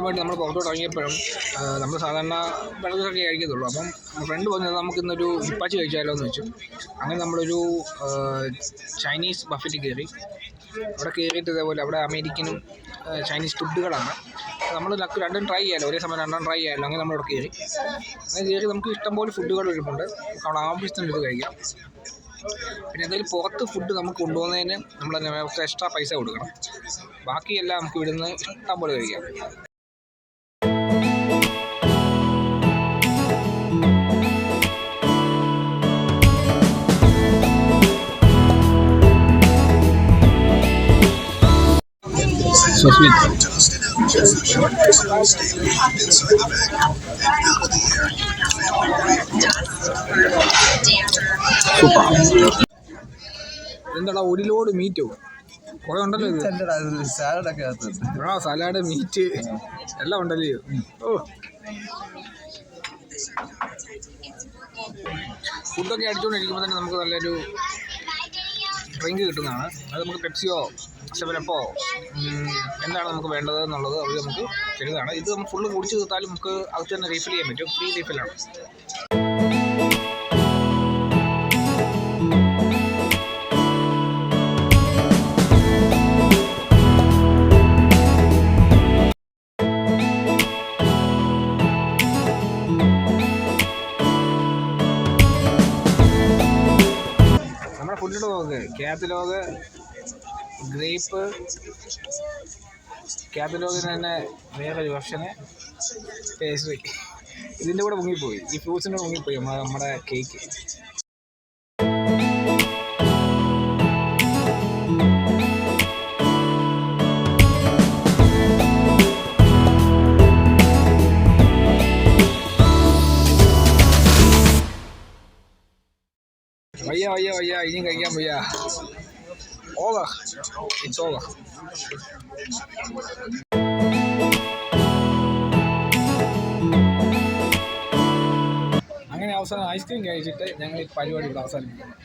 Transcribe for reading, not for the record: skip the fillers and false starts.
ഫ്രണ്ടുമായിട്ട് നമ്മൾ പുറത്തോട്ട് ഇറങ്ങിയപ്പോഴും നമ്മൾ സാധാരണ വെള്ളത്തിലൊക്കെ കഴിക്കത്തുള്ളൂ. അപ്പം ഫ്രണ്ട് പറഞ്ഞത് നമുക്കിന്നൊരു ഇപ്പാച്ചി കഴിച്ചാലോ എന്ന് വെച്ചു. അങ്ങനെ നമ്മളൊരു ചൈനീസ് ബഫറ്റ് കയറി. അവിടെ കയറിയിട്ട് ഇതേപോലെ അവിടെ അമേരിക്കനും ചൈനീസ് ഫുഡുകളാണ്. നമ്മൾ രണ്ടും ട്രൈ ചെയ്യാമല്ലോ, ഒരേ സമയം രണ്ടും ട്രൈ ചെയ്യാമല്ലോ. അങ്ങനെ നമ്മളിവിടെ കയറി. അങ്ങനെ കയറി നമുക്ക് ഇഷ്ടംപോലെ ഫുഡുകൾ വരുന്നുണ്ട്. അവിടെ ആവശ്യത്തിന് ഇത് കഴിക്കാം. പിന്നെ എന്തെങ്കിലും പുറത്ത് ഫുഡ് നമുക്ക് കൊണ്ടുപോകുന്നതിന് നമ്മൾ എക്സ്ട്രാ പൈസ കൊടുക്കണം. ബാക്കിയെല്ലാം നമുക്ക് ഇവിടുന്ന് ഇഷ്ടം പോലെ കഴിക്കാം. So sweet. സൂപ്പർ. എന്താടാ ഒരു ലോഡ് മീറ്റോ കുറെ ഉണ്ടല്ലോ ഇത്. സാലഡൊക്കെ സലാഡ് മീറ്റ് എല്ലാം ഉണ്ടല്ലോ. ഫുഡൊക്കെ അടിച്ചുകൊണ്ടിരിക്കുമ്പോൾ തന്നെ നമുക്ക് നല്ലൊരു ഡ്രിങ്ക് കിട്ടുന്നതാണ്. അത് നമുക്ക് പെപ്സിയോ സെവനപ്പോ എന്താണ് നമുക്ക് വേണ്ടത് എന്നുള്ളത് അവർ നമുക്ക് തരുന്നതാണ്. ഇത് നമുക്ക് ഫുള്ള് കുടിച്ച് തീർത്താലും നമുക്ക് അകത്ത് തന്നെ റീഫിൽ ചെയ്യാൻ പറ്റും. ഫ്രീ റീഫിലാണ്. നമ്മുടെ ഫുഡിൻ്റെ നോക്ക് കാത്തലോഗ് ഗ്രേപ്പ്, കാത്തലോഗിന് തന്നെ വേറൊരു വെർഷന് പേസ്ട്രി. ഇതിൻ്റെ കൂടെ മുങ്ങിപ്പോയി, ഈ ഫ്രൂട്ട്സിൻ്റെ മുങ്ങിപ്പോയി നമ്മുടെ കേക്ക്. വയ്യ ഇനിയും കഴിക്കാൻ വയ്യ. Over, it's over. അങ്ങനെ അവസാനം ഐസ്ക്രീം കഴിച്ചിട്ട് ഞങ്ങൾ ഈ പരിപാടി ഇവിടെ അവസാനിപ്പിക്കുന്നു.